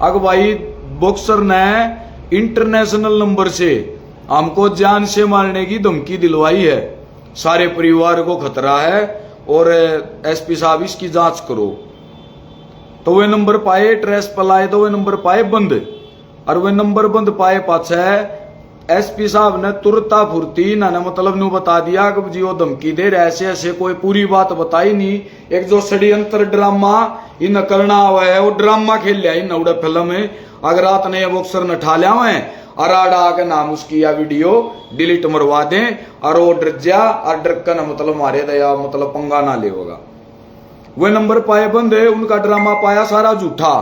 अग भाई बॉक्सर ने इंटरनेशनल नंबर से हमको जान से मारने की धमकी दिलवाई है, सारे परिवार को खतरा है और एसपी साहब इसकी जांच करो। तो वे नंबर पाए ट्रेस पलाए, तो वे नंबर पाए बंद, और वे नंबर बंद पाए पाछे एसपी साहब ने तुरता फुर्ती ना मतलब नू बता दिया कि जी वो धमकी दे रहे, ऐसे ऐसे कोई पूरी बात बताई नहीं। एक जो षड्यंत्र ड्रामा इन करना हुआ है वो ड्रामा खेल लिया इन उड़े फिल्म में। अगर रात ने बॉक्सर ने ठा लिया हुए अराडा के नाम उसकी या वीडियो डिलीट मरवा दें और वो डर जा और डर का मतलब मारे दया मतलब पंगा ना ले होगा। वे नंबर पाए बंद है, उनका ड्रामा पाया सारा झूठा।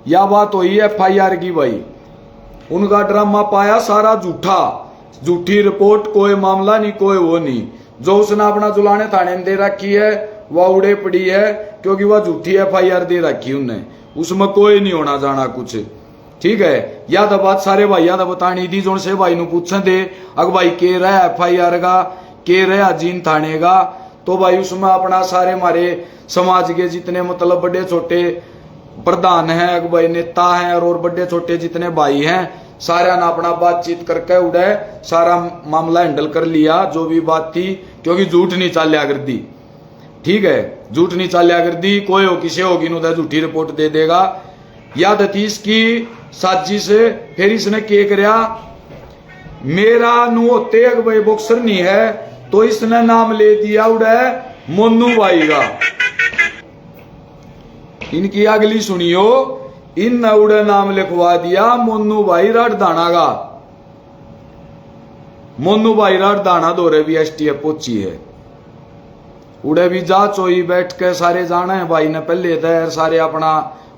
या बात हुई FIR की भाई, उनका ड्रामा पाया सारा झूठा, झूठी रिपोर्ट, कोई मामला नहीं, कोई वो नहीं। जो उसने अपना जुलाने थाने में दे रखी है वह उड़े पड़ी है, क्योंकि वह झूठी FIR दे रखी उनने, उसमें कोई नहीं होना जाना कुछ। ठीक है, या तो बात सारे भाइया तो बतानी थी, जो से भाई नु पूछे थे अग भाई के रहा FIR का, के रहा जीन थाने का, तो भाई उसमें अपना सारे हमारे समाज के जितने मतलब बड़े छोटे प्रधान है, अग भाई नेता हैं और बड़े छोटे जितने भाई हैं, सारा ने अपना बातचीत करके उड़े सारा मामला हैंडल कर लिया जो भी बात थी, क्योंकि झूठ नहीं चाल्या कर दी। ठीक है, झूठ नहीं चाल्या कर दी, कोई हो किसे होगी नु झूठी रिपोर्ट दे देगा। याद थी इसकी साजिश से, फिर इसने के करया मेरा नु होते अग भाई बॉक्सर नहीं है, तो इसने नाम ले दिया उड़े मोनू भाई का। इनकी अगली सुनियो, इन उड़े नाम लिखवा दिया मोनू भाई राठदाना का। मोनू भाई राठदाना दौरे भी STF पहुंची है, उड़े भी जांच हुई, बैठ के सारे जाना है भाई ने पहले दर सारे अपना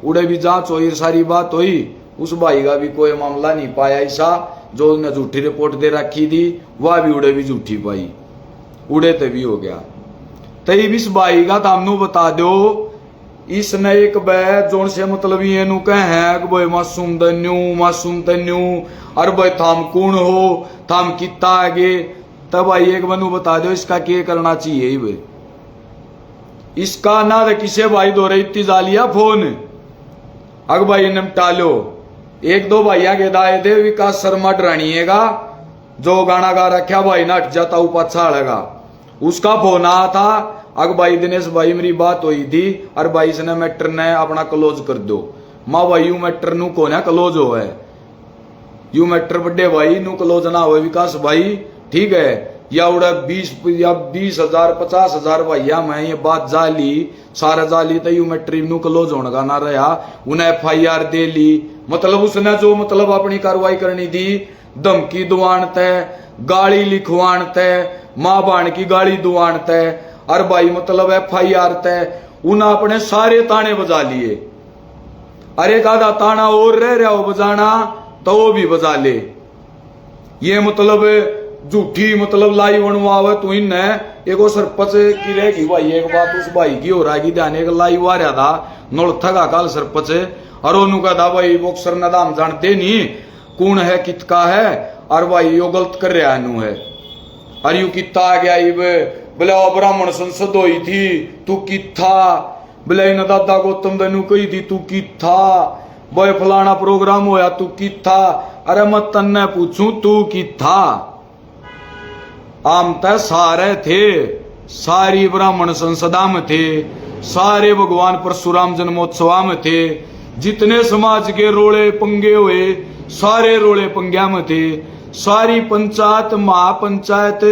उड़े भी जांच हुई, सारी बात हुई। उस भाई का भी कोई मामला नहीं पाया ऐसा, जो उसने झूठी रिपोर्ट दे रखी थी वह भी उड़े भी झूठी पाई, उड़े ते भी हो गया। तई इस भाई का तामनू बता दो, इसने एक बै जोन से मतलब ये नु कहे भाई मासूम तन्यू अरे भाई थाम कौन हो, थाम किता आगे, तब भाई एक बनू बता दो इसका क्या करना चाहिए भाई। इसका ना किसे भाई दो रही इतनी जालिया फोन, अग भाई निपटा लो। एक दो भैया के दाए थे, विकास शर्मा डरानिएगा जो गाना गा रखा भाई ना हट जाता ऊपर अच्छा लगा, उसका फोन आया था। अग भाई दिनेश भाई मेरी बात हुई थी और भाई इसने मैटर ने अपना क्लोज कर दो। माँ भाई यू मैटर नु को क्लोज हो है, यू मैटर बड़े भाई नु क्लोज ना हो विकास भाई। ठीक है, या उड़ा 20,000 50,000 भैया मैं ये बात जाली सारा जाली तो यू मैटर नु क्लोज होने का ना रहा, उन्हें FIR दे ली, मतलब उसने जो मतलब अपनी कार्रवाई करनी थी, धमकी दुआन तय, गाली लिखवान तय, माँ बाण की गाली दुआन तय, और भाई मतलब FIR तय, उन्हें अपने सारे ताने बजा लिए। अरे कादा ताना और रह रहा हो बजाना तो वो भी बजा ले। ये मतलब झूठी मतलब लाई बनवावे तू इन एक सरपंच की रहेगी भाई, एक बात उस भाई की हो रहा है कि ध्यान एक लाई हुआ रहा था नोल थका काल सरपंच, और ओनू का था भाई बॉक्सर ना दाम जानते नहीं कौन है कितका है, और भाई यो गलत कर रहा है, और यू किता आ गया बोले ब्राह्मण संसद हुई थी तू की था, बोले इन दादा गौतम तेनू कही थी तू की था, बोले फलाना प्रोग्राम होया तू की था। अरे मैं तन्ने पूछूं तू की था, आम तय सारे थे, सारी ब्राह्मण संसदा में थे, सारे भगवान परशुराम जन्मोत्सवा में थे, जितने समाज के रोले पंगे हुए सारे रोले पंग्या में थे, सारी पंचायत महापंचायत।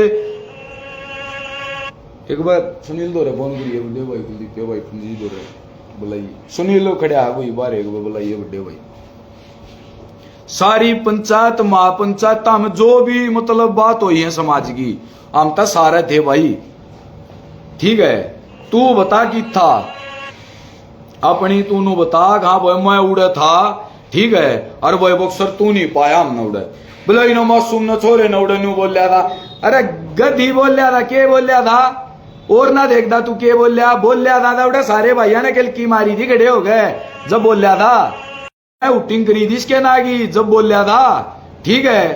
एक बार सुनील दो रे फोन करिए बड़े भाई कुलदीप भाई कुलदीप दो रे बुलाइए, सुनील लोग खड़े आ कोई बार एक बार बुलाइए बड़े भाई। सारी पंचायत महापंचायत में जो भी मतलब बात हुई है समाज की, हम तो सारे थे भाई। ठीक है, तू बता कि था अपनी, तू नु बता कहा भाई मैं उड़े था। ठीक है, और भाई बॉक्सर तू नहीं पाया हम न उड़े, बोले इन मासूम न छोरे न उड़े न्यू बोल रहा था। अरे गधी बोल रहा था, के बोल रहा था और ना देखता तू के बोल रहा था उड़े सारे भैया ने कल की मारी थी, खड़े हो गए जब बोल रहा था, उटिंग करी थी इसके नागी जब बोल रहा था। ठीक है,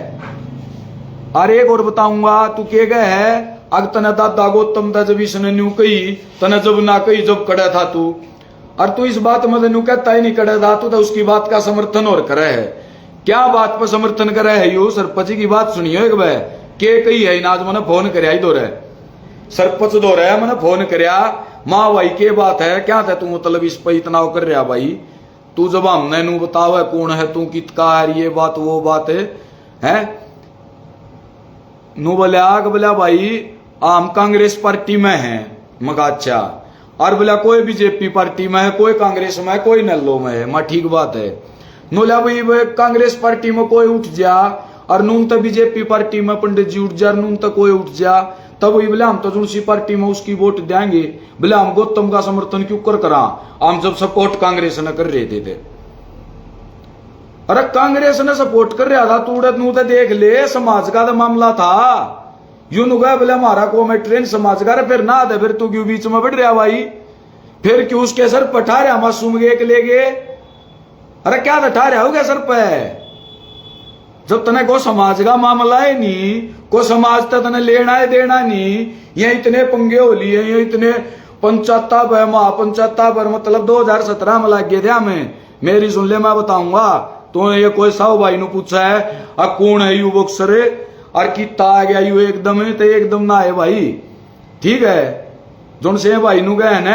अरे एक और बताऊंगा तू के गए है, अग तना दादा गौतम था जब इसने न्यू कही तना जब ना कही जब कड़ा था तू, और तू इस बात में तेन कहता ही नहीं करे दा, तू तो उसकी बात का समर्थन और करे है। क्या बात पर समर्थन करे है? यू सरपंच की बात सुनियो एक बार के कही है नाज मैंने फोन करया ही दो रहे सरपंच दो रहे मैंने फोन करया माँ भाई के बात है क्या था तू मतलब इस पर इतना कर रहा भाई, तू जब हमने नू बताओ है कौन है तू कितका है ये बात वो बात है नू बोलिया भाई हम कांग्रेस पार्टी में है मगा अच्छा, और बोला कोई बीजेपी पार्टी में है, कोई कांग्रेस में है, कोई नल्लो में है। मां ठीक बात है। नोला भाई कांग्रेस पार्टी में कोई उठ जा और नून तो बीजेपी पार्टी में पंडित जी उठ जा, नून तो कोई उठ जा, तब वही बोले हम तो जुनसी पार्टी में उसकी वोट देंगे। बोले हम गौतम का समर्थन क्यों कर करा, हम जब सपोर्ट कांग्रेस ने कर रहे थे। अरे कांग्रेस ने सपोर्ट कर रहा था तू नू तो देख ले, समाज का तो मामला था। यूं नु गया बोले हमारा को मैं ट्रेन समाज का फिर ना दे, फिर तू क्यों बीच में बढ़ रहा भाई, फिर क्यों उसके सर पठा रहा मासूम के ले गए। अरे क्या ठा रहा हो गया सर पे, जब तने को समाज का मामला है नहीं, को समाज तो तने लेना है देना नहीं, ये इतने पंगे हो लिए, ये इतने पंचायता पर महापंचायता पर मतलब 2017 में लग गए थे हमें। मेरी सुन ले मैं बताऊंगा तो ये कोई साहु भाई ने पूछा है अब कौन है यू बॉक्सर और कितना आ गया यू एकदम है तो एकदम ना है भाई, ठीक है। जोन से भाई नु गए न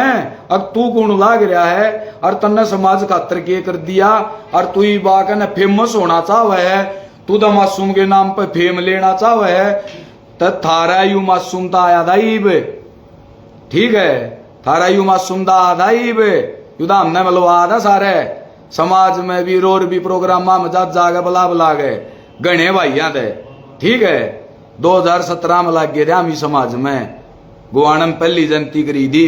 अब तू कौन लाग रहा है और तन्ने समाज खातर के कर दिया और तू ही बाक न फेमस होना चाहे है, तू तो मासूम के नाम पे फेम लेना चाहे है तो थारा यू मासूम ता आया था ठीक है, थारा यू मासूम ता आधा यू तो हमने मिलवा था सारे समाज में भी रोर भी प्रोग्राम में जागे बुला गए गणे भाइया थे, ठीक है। 2017 में लग गए थे हम समाज में, गुआना में पहली जयंती करी थी,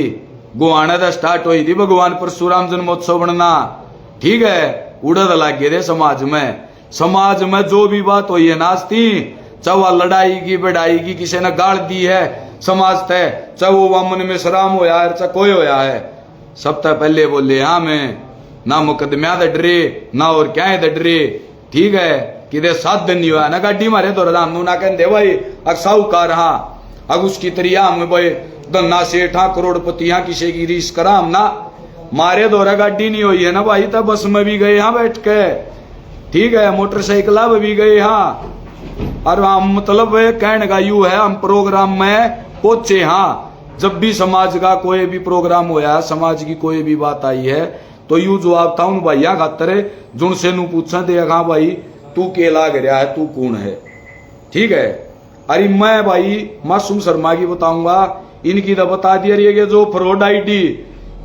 गुआना तो स्टार्ट हुई थी भगवान परशुराम जन्मोत्सव बनना, ठीक है। उड़द लग गए थे समाज में, समाज में जो भी बात हुई है नाचती, चाहे वह लड़ाई की बढ़ाई की किसी ने गाड़ दी है समाज तय, चाहे वो वामन में शराम होया है चाहे कोई होया है, सब तक पहले बोले हाँ मैं ना मुकदमिया दे डरे ना और क्या है डरे, ठीक है। कि साधन नहीं हुआ ना गाड़ी मारे तो रामू ना कहते भाई अग साहूकार हाँ अग उसकी तरिया हम भाई धन्ना सेठ हाँ करोड़पति हाँ किसी की रीस करा हम ना मारे दौरा गाड़ी नहीं हुई है ना भाई, तब बस में भी गए हाँ बैठ के, ठीक है, मोटरसाइकिल में भी गए हाँ, और हम मतलब कहने का यू है हम प्रोग्राम में पहुंचे हाँ। जब भी समाज का कोई भी प्रोग्राम होया समाज की कोई भी बात आई है तो यू जवाब था उन भैया खातर जुन से नू पूछा दे हाँ भाई तू के लाग रहा है तू कौन है, ठीक है। अरे मैं भाई मासूम शर्मा की बताऊंगा, इनकी तो बता दिया ये जो फ्रॉड आईडी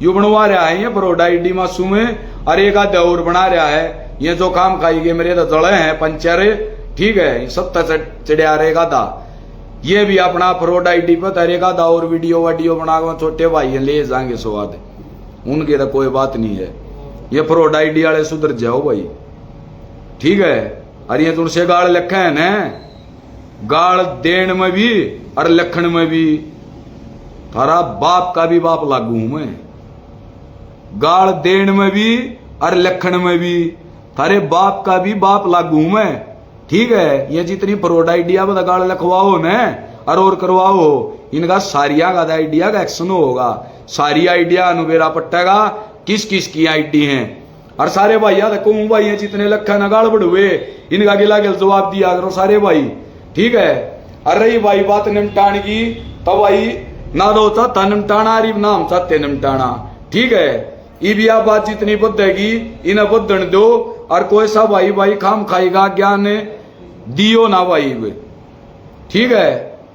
यू बनवा रहा है ये फ्रॉड आईडी मासूम है, और एक आधा और बना रहा है ये जो काम खाई गए मेरे तो जड़े हैं पंचर, ठीक है, सब चढ़िया रहेगा था ये भी अपना फ्रॉड आईडी पर तरेगा था और वीडियो बना कर छोटे भाई ले जाएंगे स्वाद, उनके तो कोई बात नहीं है। ये फ्रॉड आईडी वाले सुधर जाओ भाई, ठीक है। और ये तुमसे गाड़ लखे है न, गाड़ देन में भी और लखन में भी थारा बाप का भी बाप लागू हूं मैं, गाड़ देन में भी और लखन में भी थारे बाप का भी बाप लागू हूं मैं, ठीक है। ये जितनी फ्रॉड आइडिया बता गाड़ लखवाओ न और करवाओ इनका सारिया का आइडिया का एक्शन होगा, सारी आइडिया अनुबेरा पट्टेगा किस किस की आईडी है, और सारे भाई याद रखो भाई जितने लखा नगाड़ बढ़ुए इनका गिला गिल जवाब दिया करो सारे भाई, ठीक है। अरे रही भाई बात निमटाने की तो भाई ना दो चाहता निमटाना अरे ना हम चाहते निमटाना, ठीक है। ये भी आप बात जितनी बदेगी इन्हें बदन दो, और कोई सा भाई खाम खाएगा ज्ञान दियो ना भाई, ठीक है।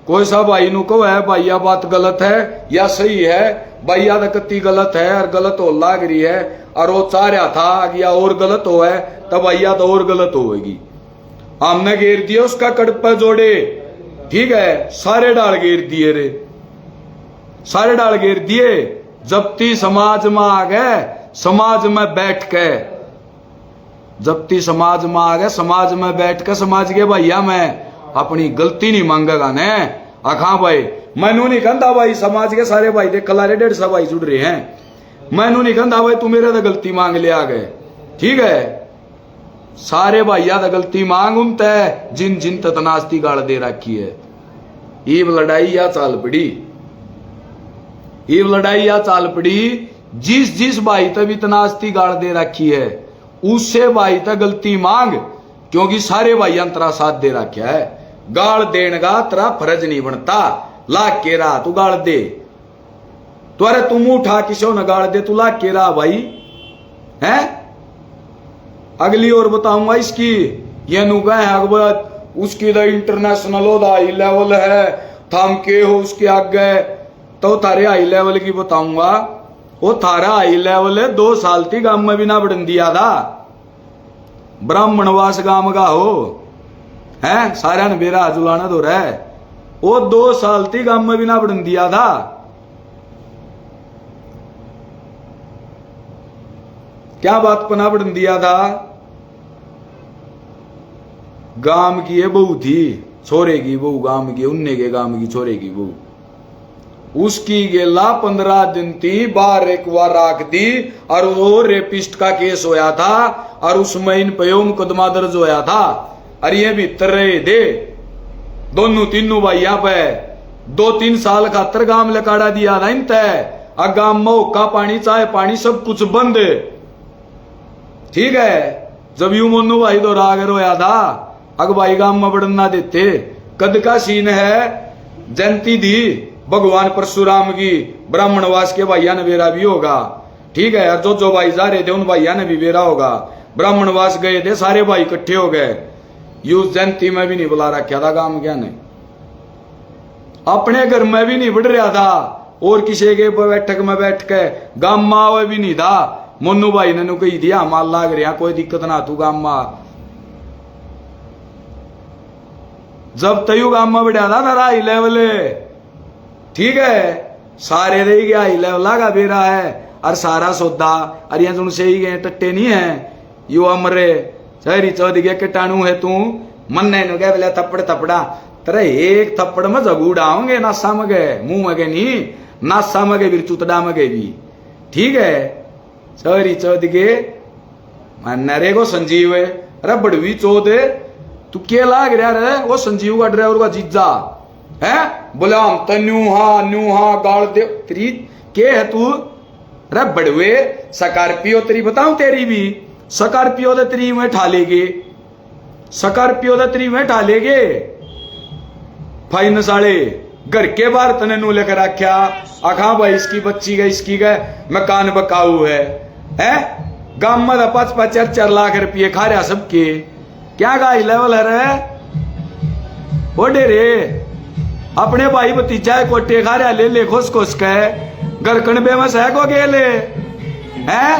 कोई सा भाई नु को है भाई यह बात गलत है या सही है, भाई याद कत्ती गलत है और गलत हो लाग रही है और वो चाह रहा था या और गलत हो है तब भैया तो और गलत होगी। हमने घेर दिया उसका कड़पा जोड़े, ठीक है, सारे डाल घेर दिए रे, सारे डाल घेर दिए। जब्ती समाज में आ गए समाज में बैठ के, जब्ती समाज में आ गए समाज में बैठ के समाज के भैया मैं अपनी गलती नहीं मांगेगा ने आखा भाई मैनू नहीं कहता भाई समाज के सारे भाई देख कलारे 150 भाई जुड़ रहे हैं, मैनू नहीं कहता भाई तू मेरे तो गलती मांग ले आ गए, ठीक है। सारे भाइया तो गलती मांग उनते जिन जिन तनास्ती गाड़ दे रखी है। ईब लड़ाई या चाल पड़ी, ईब लड़ाई या चाल पड़ी जिस जिस भाई तक इतना आस्ती गाड़ दे रखी है उससे भाई तक गलती मांग, क्योंकि सारे भाई अंतरा साथ दे रखा है। गाड़ देने का तेरा फर्ज नहीं बनता, लाग के रहा तू गाड़ दे तो, अरे तुम उठा किसी न गाड़ दे तू लाग के रहा भाई है। अगली और बताऊंगा इसकी, ये नुका है अकबर उसकी तो इंटरनेशनल हो हाई लेवल है, थम के हो उसके आगे तो थारे हाई लेवल की बताऊंगा। वो थारा हाई लेवल है 2 साल थी गांव में भी ना बढ़न दिया था, ब्राह्मणवास गांव का हो है, सारा ने बेरा जुलाना दो रहा है। वो 2 साल थी गांव में भी ना बढ़न दिया था। क्या बात पर ना बढ़न दिया था? गांव की ये बहू थी, छोरे की बहू गांव की, उन्ने के गांव की छोरे की बहू, उसकी गेला 15 दिन थी, बाहर एक बार राख दी और वो रेपिस्ट का केस होया था और उसमें इन पे मुकदमा दर्ज होया था। और ये भीतर रहे थे दोनों तीनों भाई यहाँ पे 2-3 साल खातर गांव लकाड़ा दिया था इन तय। गांव में हुक्का पानी चाय पानी सब कुछ बंद, ठीक है। जब यू मोनू भाई तो राग रोया था, अग भाई गांव में बढ़न ना देते। कद का सीन है, जयंती थी भगवान परशुराम की, ब्राह्मणवास के भाइया ने बेरा भी होगा, ठीक है। और जो भाई जा रहे थे उन भाइया ने भी बेरा होगा। ब्राह्मणवास गए थे, सारे भाई इकट्ठे हो गए। यू जयंती में भी नहीं बुला रखा था गांव क्या ने, अपने घर में भी नहीं बढ़ रहा था और किसी के बैठक में बैठ के गांव में भी नहीं था। मोनू भाई ने कही दिया माल लाग रहा, कोई दिक्कत ना तू गांव में। जब तयू गांव में बढ़ा था ना हाई लेवल, ठीक है, सारे रही गया हाई लेवल का बेरा है और सारा सौदा। अरे तुम से ही गए टट्टे नहीं है यू अमरे शहरी चौध गया कटाणु है तू मन्ने नु क्या बोले थप्पड़ थप्पड़ा तेरे एक थप्पड़ में जगू डाओगे, नासा में गए मुंह में गए नहीं, नासा में गए फिर चुतड़ा में गए भी, ठीक है। शहरी चौध के नरे को संजीव है, अरे बड़वी चौध है तू क्या लाग रहा रे? वो संजीव का ड्राइवर का जीजा है, बोले हम तो न्यू हा गाड़ दे तेरी के है तू? अरे बड़वे स्कॉर्पियो तेरी बताऊं, तेरी भी स्कॉर्पियो तो तेरी में ठालेगे, स्कॉर्पियो तो तेरी में ठालेगे। फाइन साले घर के बाहर तने नू लेकर रखा, आखा भाई इसकी बच्ची का इसकी का मकान बकाऊ है गांव में 5-4 लाख रुपये खा रहा सबके, क्या गाई लेवल है रे? वो डेरे अपने भाई भतीजा कोटे खा रहा, ले खोस खोस के घर कणबे में सह को गेले हैं।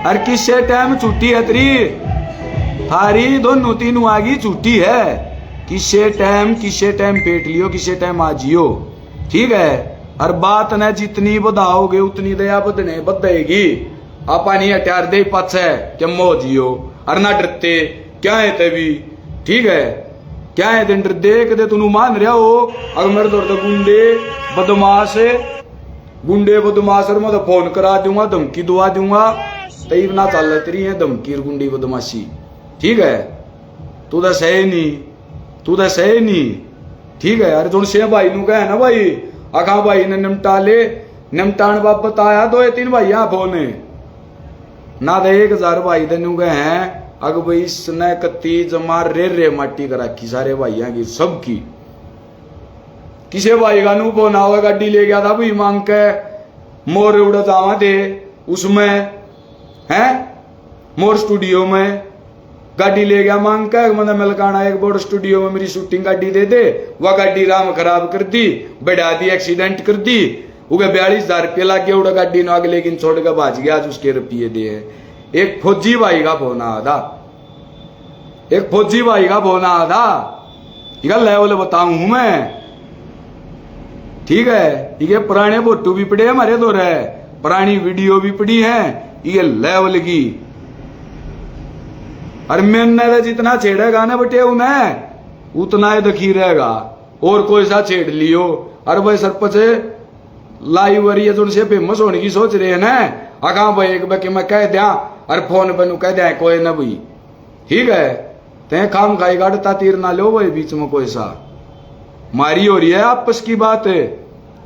और किससे टाइम छुट्टी है तेरी? थारी दोनों तीनों आगी छुट्टी है, किससे टाइम पेट लियो, किससे टाइम आजियो, ठीक है। और बात न जितनी बधाओगे उतनी दया बदने बदेगी। आपा नहीं हटियार दे पछ है कि मोजियो और ना डरते क्या है तभी, ठीक है। क्या है दिन डर देख दे तुम मान रहा हो? अगर मेरे दर्द गुंडे बदमाश और मैं तो फोन करा दूंगा, धमकी दुआ दूंगा, तब ना चल तेरी है धमकी और गुंडी बदमाशी, ठीक है। तू तो सही नहीं, ठीक है। अरे जो से भाई नु कहे ना भाई आखा भाई ने निमटा ले, निमटान बाबत आया 2-3 भाई यहाँ फोन ना दे 1000 भाई तेन गए हैं। अग भाई इसने कत्ती जमा रे माटी कर रखी सारे भाइयों की सबकी। किसी भाई का नू फोन हुआ गाड़ी ले गया था भाई मांग के, मोर उड़ा जावा थे उसमें है, मोर स्टूडियो में गाड़ी ले गया मांग के, मतलब मलकाना एक बोर्ड स्टूडियो में मेरी शूटिंग गाड़ी दे दे, वह गाड़ी राम खराब कर दी, बढ़ा दी, एक्सीडेंट कर दी, उगे 42,000 रुपये ला के उड़ा गाड़ी ना, लेकिन छोड़ के भाज गया, आज उसके रुपये दे। एक फौजी भाई का फोन आधा, एक फौजी भाई का फोन आधा, यह लेवल बताऊं हूं मैं, ठीक है। ये पुराने फोटो भी पड़े हमारे दो रहे, पुरानी वीडियो भी पड़ी है, ये लेवल की। और मैंने जितना छेड़ेगा ना बटे उन्हें उतना ही दखी रहेगा, और कोई सा छेड़ लियो। अरे भाई सरपंच लाइव वरी जो से फेमस होने की सोच रहे हैं ना, आगा भाई एक बाकी मैं कह दिया और फोन पर कह दिया कोई ना भाई, ठीक है। ते काम खाई गाड़ता तीर ना लो भाई, बीच में कोई सा मारी हो रही है आपस की बात है,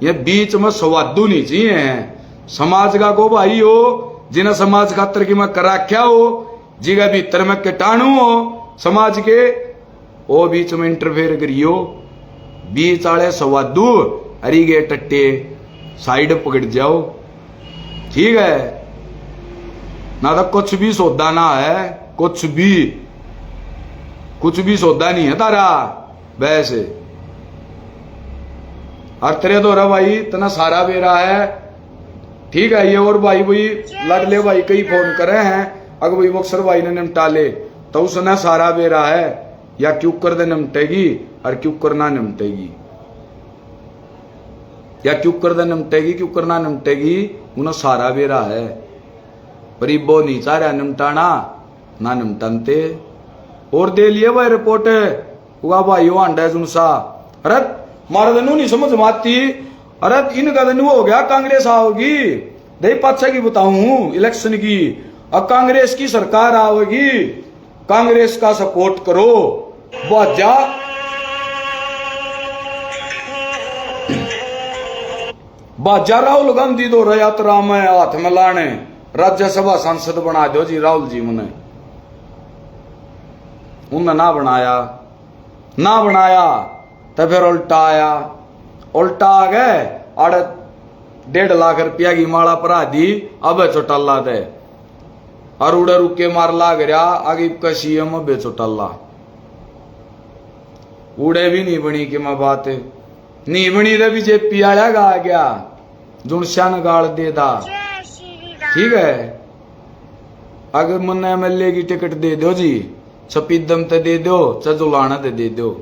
ये बीच में स्वादू नहीं चाहिए है। समाज का को भाई हो जिन्हें समाज खातर की मैं कराख्या हो, जिगा भीतर में कीटाणु हो समाज के, वो बीच में इंटरफेयर करियो। बीच आले स्वादू अरी गे टट्टे साइड पकड़ जाओ, ठीक है ना। तो कुछ भी सौदा ना है, कुछ भी सौदा नहीं है तारा वैसे। और तेरे तो रहा भाई इतना सारा बेरा है, ठीक है। ये और भाई लड़ले भाई कई फोन करे हैं, अगर भाई बक्सर भाई ने निपटा ले तो उसने सारा बेरा है, या क्यों कर दे निपटेगी और क्यों करना निपटेगी, या क्यों कर दे निपटेगी क्यों करना निपटेगी, उन्हें सारा बेरा है। पर वो नहीं चाह रहा निपटाना ना निपटनते। और दे लिए भाई रिपोर्ट हुआ भाई वो अंडा जुनसा। अरे मारा दनू नहीं समझ माती, अरे इनका दनू हो गया कांग्रेस आओगी दही पाचा की बताऊं इलेक्शन की, अब कांग्रेस की सरकार आओगी, कांग्रेस का सपोर्ट करो। बाजा राहुल गांधी दो यात्रा में हाथ में लाने राज्यसभा सांसद बना दो जी राहुल जी। मुने उनने ना बनाया तो फिर उल्टा आ गए। 1.5 लाख रुपया की माला परा दी, अब चौटाला दे और उड़े रुके मार लाग रहा आगे का सीएम अब चौटाला। उड़े भी नहीं बनी कि मैं बात नहीं बनी तो बीजेपी आया गा गया जुनशान गाड़ दे दा, ठीक है। अगर मन एमएलए की टिकट दे दो जी, छपीदम ते दे दो, चजुलाना ते दे दो।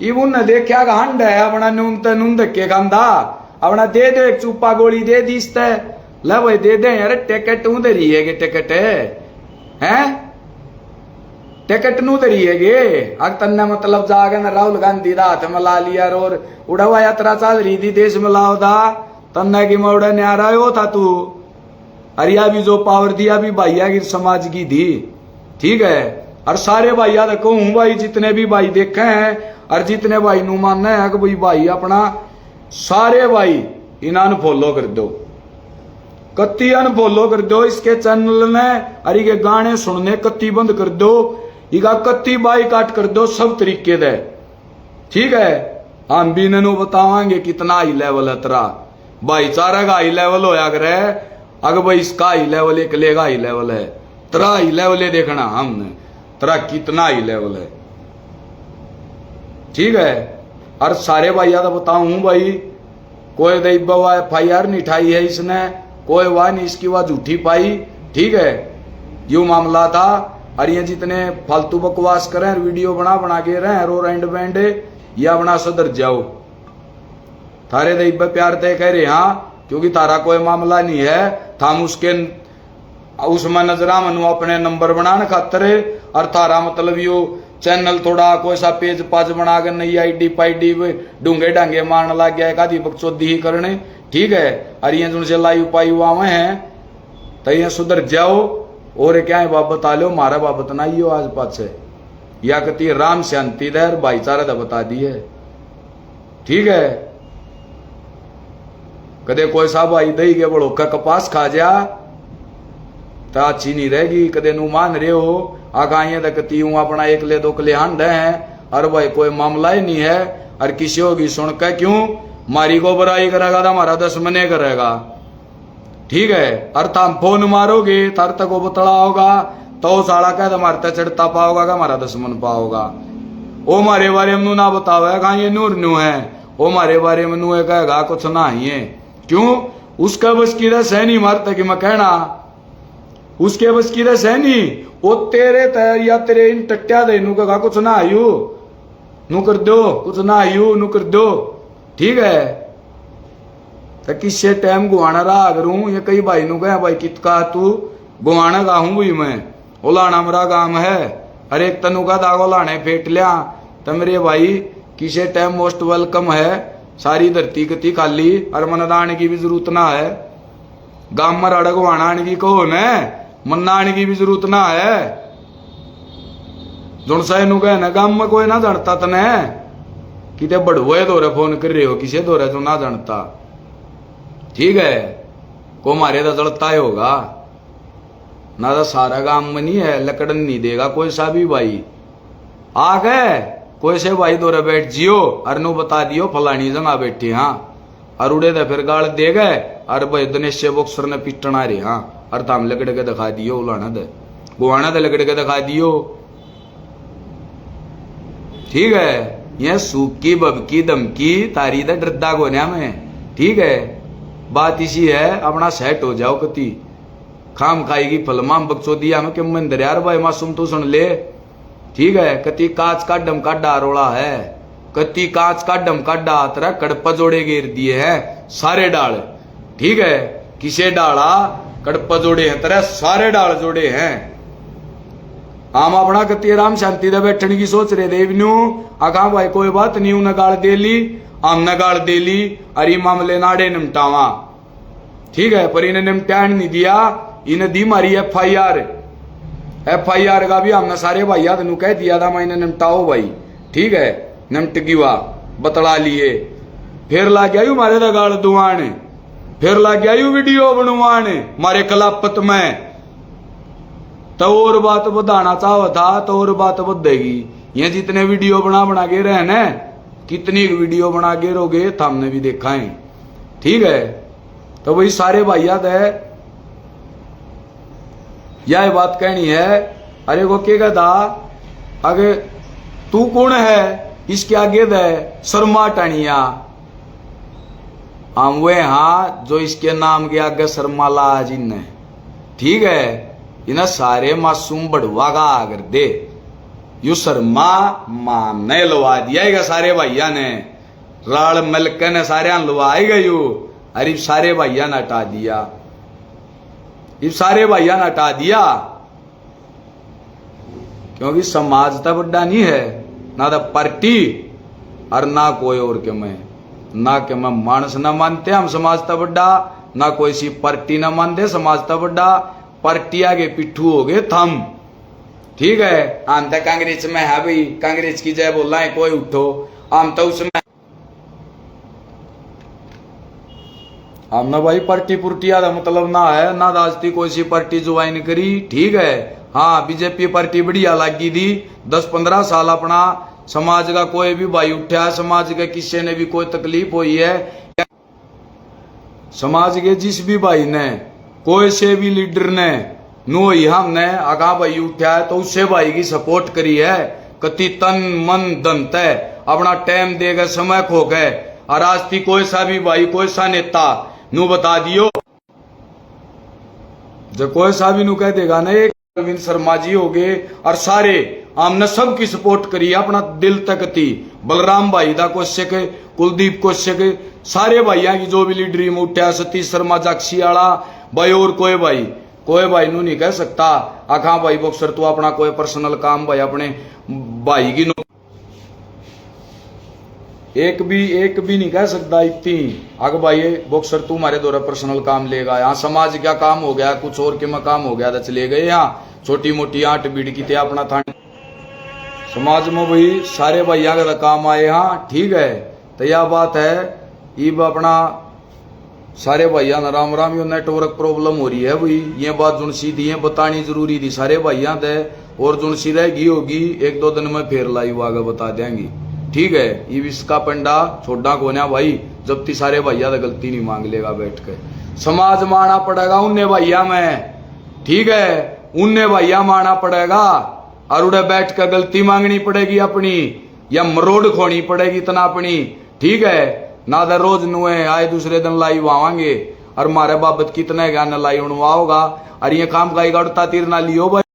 इवन देखा हंड है अपना नून धक्के खांदा, अपना दे दो एक चुप्पा गोली दे दी ले भाई दे दे यार। टिकट उधर ही है टिकट है टिकट नू धरी है गे। अग तन्ने मतलब जागे ना राहुल गांधी दा हाथ में ला लिया और उड़ावा यात्रा चल रही थी देश में लाओ दा तन्ने की मैं उड़े आ रहा हो था तू। अरिया भी जो पावर दिया भी भाइया की समाज की थी, ठीक है। और सारे भाइया देखो हूं भाई जितने भी भाई देखे हैं और जितने भाई नू मानना है कि भाई भाई अपना सारे भाई इन्हां फॉलो कर दो, कत्ती अनफॉलो कर दो इसके चैनल ने। अरे के गाने सुनने कत्ती बंद कर दो, इका कत्ती बाई काट कर दो, सब तरीके दे, ठीक है। हम भी इन्हों बतावांगे कितना हाई लेवल है तेरा भाईचारा का, हाई लेवल होया करे। अगर भाई इसका हाई लेवल एक लेगा हाई लेवल है, तेरा हाई लेवल है देखना हमने तेरा कितना हाई लेवल है, ठीक है। और सारे भैया तो बताऊं भाई कोई दैबा FIR नहीं ठाई है इसने, कोई वाह नहीं इसकी वाह झूठी पाई, ठीक है। यू मामला था। और ये जितने फालतू बकवास करें वीडियो बना के रहे रो एंड बैंड या बना सुधर जाओ। थारे दैबा प्यार तय कह रहे हाँ क्योंकि तारा कोई मामला नहीं है, थाम उसके उसमें नजरा मनु अपने नंबर बनाने खातर। और थारा मतलब यो चैनल थोड़ा कोई सा पेज पाज बना कर नई ID पाईडी डूंगे डांगे मारने लग गया, एक आधी बकचोदी ही करने, ठीक है। और ये जो लाइव पाई हुआ है तो ये सुधर जाओ। और क्या है बाप बता लो मारा बाप बतना ही हो आज पाछे या कती राम शांति दर भाईचारा दा बता दी है, ठीक है। कदे कोई सा भाई दही के बड़ो का कपास खा जा तो अच्छी नहीं रहेगी। कदे नू मान रहे हो आगाइए दकती हूं अपना एक ले दो कले हांड है और भाई कोई मामला ही नहीं है। और किसी होगी सुन के क्यों मारी को बुराई करेगा तो हमारा 10 मने करेगा, ठीक है। और तुम फोन मारोगे तर तक वो बतला होगा तो साला कह हमारे तक चढ़ता पाओगा का हमारा 10 मन पाओगा। वो हमारे बारे में ना बताओ कहा ये नूर नू है, वो हमारे बारे में नू कहेगा कुछ ना ही है। क्यों उसका बस की रस है नहीं मारता कि मैं कहना उसके बस की रस है नहीं। वो तेरे तैयार या तेरे इन टट्टिया दे नू कहा कुछ ना आयु नू कर दो, कुछ ना आयु नू कर दो, ठीक है। तो किससे टाइम गुआना रहा करूं ये कई भाई नु गया भाई कित का तू गुआना गा हूं भी मैं ओलाना मेरा काम है। अरे एक तनु का दागो लाने फेट लिया तो मेरे भाई किसे टाइम मोस्ट वेलकम है। सारी धरती कती खाली और मनदान की भी जरूरत ना है। गांव में रड़ गुआना आने की कहो न मन्ना आने की भी जरूरत ना है। जुन सा नु गए ना गांव में कोई ना जानता तने किते बड़वे दो फोन कर रहे हो, किसे दो रहे तो ना जानता, ठीक है, को मारे तो जड़ता ही होगा ना, तो सारा काम में नहीं है, लकड़न नहीं देगा कोई सा भी भाई। आ गए कोई से भाई दो रे बैठ जियो, और नु बता दियो फलानी जगह बैठे, हाँ, और उड़े तो फिर गाल दे गए, और भाई दिनेश बॉक्सर ने पिटना रे, हाँ, और ताम लकड़ के दिखा दियो, उलाना दे गुआना दे लकड़ के दिखा दियो, ठीक है। ये सूखी बबकी दमकी तारी दे डरदा गोन्या में, ठीक है। बात इसी है, अपना सेट हो जाओ, कति खाम खाएगी फलमाम बकचोदिया में के मंदिर यार भाई मासूम तू सुन ले, ठीक है। कति कांच का डम का डारोड़ा है, कति कांच का डम का डा तरह कड़प जोड़े घेर दिए हैं सारे डाल, ठीक है। किसे डाला कड़प जोड़े हैं तरह सारे डाल जोड़े हैं। हम अपना कति आराम शांति दे बैठने की सोच रहे देव नू, आखा भाई कोई बात नहीं, उन्हें गाल दे ली, हम न गाल दे ली, अरे मामले नाड़े निमटावा, ठीक है। पर इन्हें निमटान नहीं दिया, इन्हें दी मारी FIR, FIR का भी हमने सारे भाई तेन कह दिया था, मैं इन्हें निमटाओ भाई, ठीक है। निमट गिवा बतला लिए, फिर ला गया मारे दा गाल दुआन, फिर ला गया वीडियो बनवान मारे कलापत में, तो और बात बताना चाहो था तो और बात बदेगी। ये जितने वीडियो बना के रहे न, कितनी वीडियो बना के रोगे तो हमने भी देखा है, ठीक है। तो वही सारे भाइयात है, यह बात कहनी है। अरे को क्या कहता, आगे तू कौन है इसके आगे दे शर्मा टानिया, हम वे हाँ जो इसके नाम के आगे शर्माला जिन, ठीक है। इन्हें सारे मासूम बढ़वा का आगर दे, यू शर्मा माम ने लवा दिया सारे भैया ने, राल मलक ने सारे लवाएगा यू, अरे सारे भैया ने हटा दिया, ये सारे भैया ने हटा दिया, क्योंकि समाज तो बड़ा नहीं है ना, तो पार्टी और ना कोई और के मैं, ना के मैं मानस ना मानते हम समाज तो बड़ा, ना कोई सी पार्टी ना मानते समाज तो बड़ा, पार्टी आगे पिट्ठू हो गए थम, ठीक है। हम तो कांग्रेस में है भाई, कांग्रेस की जय बोलना है कोई उठो, हम तो उसमें हम ना भाई पार्टी पुर्टिया का मतलब ना है, ना राजती कोई सी पार्टी ज्वाइन करी, ठीक है। हाँ, बीजेपी पार्टी बढ़िया लगी थी, 10-15 साल अपना समाज का कोई भी भाई उठा, समाज के किसी ने भी कोई तकलीफ हुई है, समाज के जिस भी भाई ने कोई से भी लीडर ने नो ही हमने आगा भाई उठा है तो उससे भाई की सपोर्ट करी है, कति तन मन धन तय अपना टाइम देगा, समय खो गए, और आज थी कोई सा भी भाई कोई सा नेता नू बता दियो, जो कोई सा भी नू कह देगा ना एक अरविंद शर्मा जी हो गए, और सारे हमने सबकी सपोर्ट करी, अपना दिल तक थी, बलराम भाई दा कोश्यक, कुलदीप कोश्यक, सारे भाइयों की जो भी लीडरी में उठा, सतीश शर्मा जाक्षी वाला भाई, और कोई भाई नू नहीं कह सकता आखा भाई बॉक्सर तू अपना कोई पर्सनल काम भाई अपने भाई की एक भी नहीं कह सकता इतनी अग भाई बॉक्सर तू हमारे द्वारा पर्सनल काम लेगा, यहाँ समाज क्या काम हो गया, कुछ और के में काम हो गया तो चले गए, यहाँ छोटी मोटी आठ बीड़ की थे अपना था समाज में भाई सारे भैया का काम आए, हाँ ठीक है। तो यह बात है, इब अपना सारे भैया न राम राम, यो नेटवर्क प्रॉब्लम हो रही है भाई, ये बात जुन सी थी बतानी जरूरी थी सारे भैया दे, और जुन सी रहेगी होगी 1-2 दिन में फिर लाइव आगे बता देंगी, ठीक है। ये इसका पंडा छोड़ा कोन्या भाई, जब ती सारे भैया तो गलती नहीं मांग लेगा बैठ के, समाज माना पड़ेगा उन्हें भैया में, ठीक है, उन्हें भैया माना पड़ेगा, और उड़े बैठ कर गलती मांगनी पड़ेगी अपनी, या मरोड़ खोनी पड़ेगी इतना अपनी, ठीक है। ना दर रोज नुए आए दूसरे दिन लाइव आवांगे, और मारे बाबत कितने ज्ञान लाइव होगा, और ये काम का तीर ना लियो भाई।